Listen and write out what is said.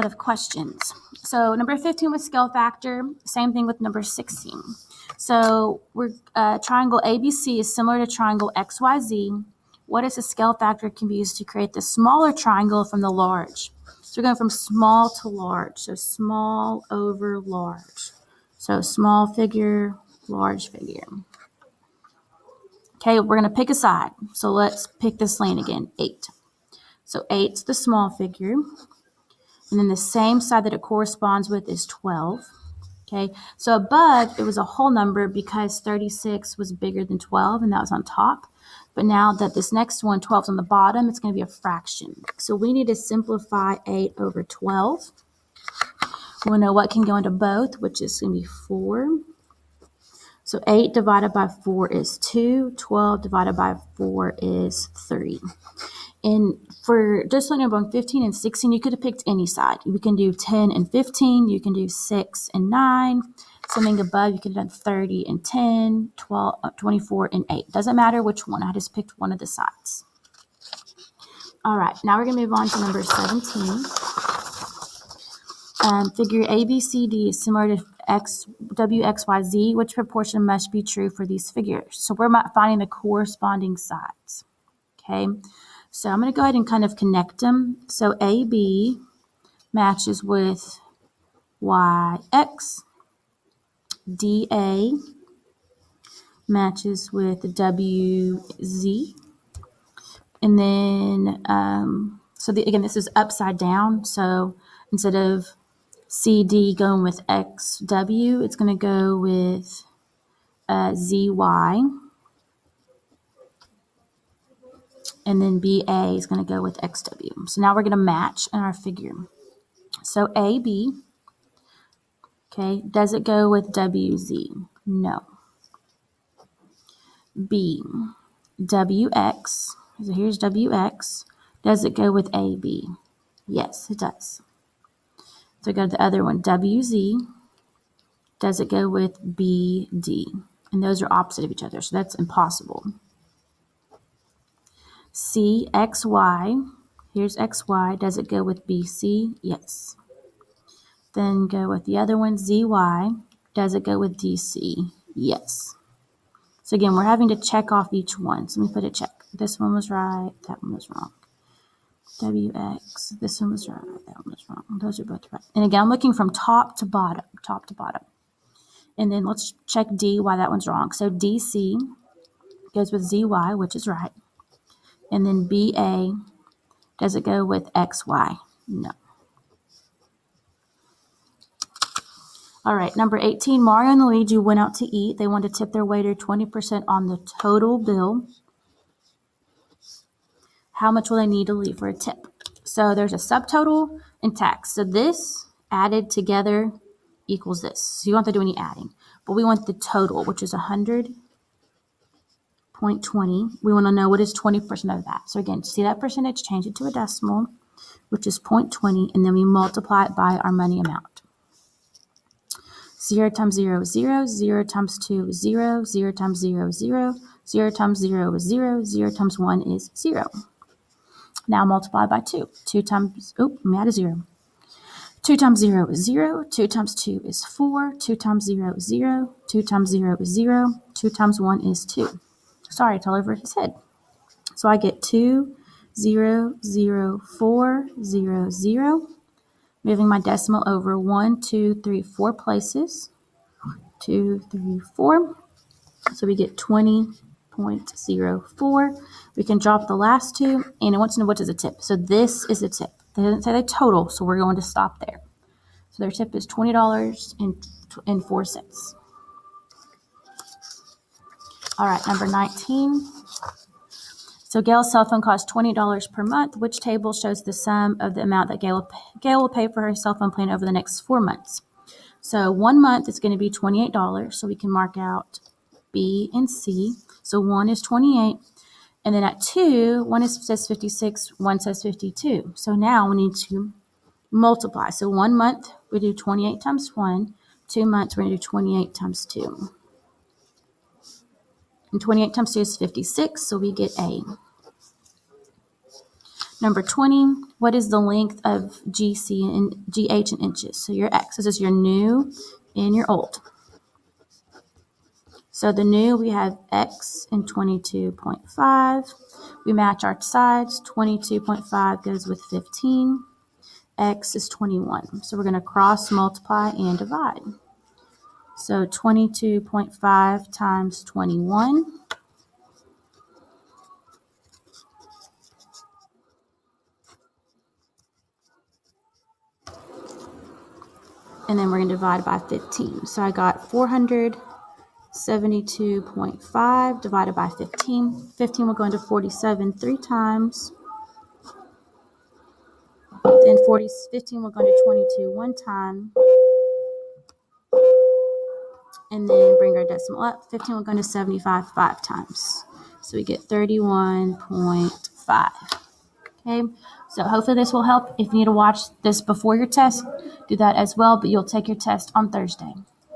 of questions. So number 15 was scale factor. Same thing with number 16. So we're triangle ABC is similar to triangle XYZ. What is the scale factor can be used to create the smaller triangle from the large? So we're going from small to large. So small over large. So small figure, large figure. Okay, we're going to pick a side. So let's pick this lane again, 8. So 8's the small figure. And then the same side that it corresponds with is 12. Okay, so above, it was a whole number because 36 was bigger than 12, and that was on top. But now that this next one, 12 is on the bottom, it's going to be a fraction. So we need to simplify 8 over 12. We'll know what can go into both, which is going to be 4. So 8 divided by 4 is 2. 12 divided by 4 is 3. And for just like number 15 and 16, you could have picked any side. You can do 10 and 15. You can do 6 and 9. Something above, you could have done 30 and 10, 12, 24 and 8. Doesn't matter which one. I just picked one of the sides. All right, now we're going to move on to number 17. Figure ABCD is similar to WXYZ. Which proportion must be true for these figures? So we're finding the corresponding sides. Okay, so I'm going to go ahead and kind of connect them. So AB matches with YX. DA matches with WZ. And then, again, this is upside down. So instead of CD going with XW, it's going to go with ZY. And then BA is going to go with XW. So now we're going to match in our figure. So AB, okay, does it go with WZ? No. B, WX, so here's WX. Does it go with AB? Yes, it does. So go to the other one, WZ. Does it go with BD? And those are opposite of each other, so that's impossible. CXY, here's XY. Does it go with BC? Yes. Then go with the other one, ZY. Does it go with DC? Yes. So again, we're having to check off each one. So let me put a check. This one was right, that one was wrong. WX, this one was right, that one was wrong. Those are both right. And again, I'm looking from top to bottom. And then let's check D, why that one's wrong. So DC goes with ZY, which is right. And then BA, does it go with XY? No. All right, number 18, Mario and Luigi went out to eat. They wanted to tip their waiter 20% on the total bill. How much will they need to leave for a tip? So there's a subtotal and tax. So this added together equals this. So you don't have to do any adding. But we want the total, which is 100.20. We want to know what is 20% of that. So again, see that percentage, change it to a decimal, which is 0.20, and then we multiply it by our money amount. 0 times 0 is 0, 0 times 2 is 0, 0 times 0 is 0, 0 times 0 is 0, 0 times 1 is 0. Now multiply by 2. 2 times, let me add a 0. 2 times 0 is 0. 2 times 2 is 4. 2 times 0 is 0. 2 times 0 is 0. 2 times 1 is 2. Sorry, it's all over his head. So I get 2, 0, 0, 4, 0, 0. Moving my decimal over 1, 2, 3, 4 places. 2, 3, 4. So we get 20.04. We can drop the last two, and it wants to know what is a tip. So this is a tip. They didn't say the total, so we're going to stop there. So their tip is $20.04. All right, number 19. So Gail's cell phone costs $20 per month. Which table shows the sum of the amount that Gail will pay for her cell phone plan over the next 4 months? So 1 month is going to be $28, so we can mark out B and C. So 1 is 28, and then at 2, one says 56, one says 52. So now we need to multiply. So 1 month, we do 28 times 1. 2 months, we're going to do 28 times 2. And 28 times 2 is 56, so we get A. Number 20, what is the length of GC and GH in inches? So your X, this is your new and your old. So the new, we have X in 22.5. We match our sides. 22.5 goes with 15. X is 21. So we're going to cross multiply and divide. So 22.5 times 21. And then we're going to divide by 15. So I got 472.5 divided by 15. 15 will go into 47 3 times. Then 15 will go into 22 1 time. And then bring our decimal up. 15 will go into 75 5 times. So we get 31.5. Okay, so hopefully this will help. If you need to watch this before your test, do that as well, but you'll take your test on Thursday.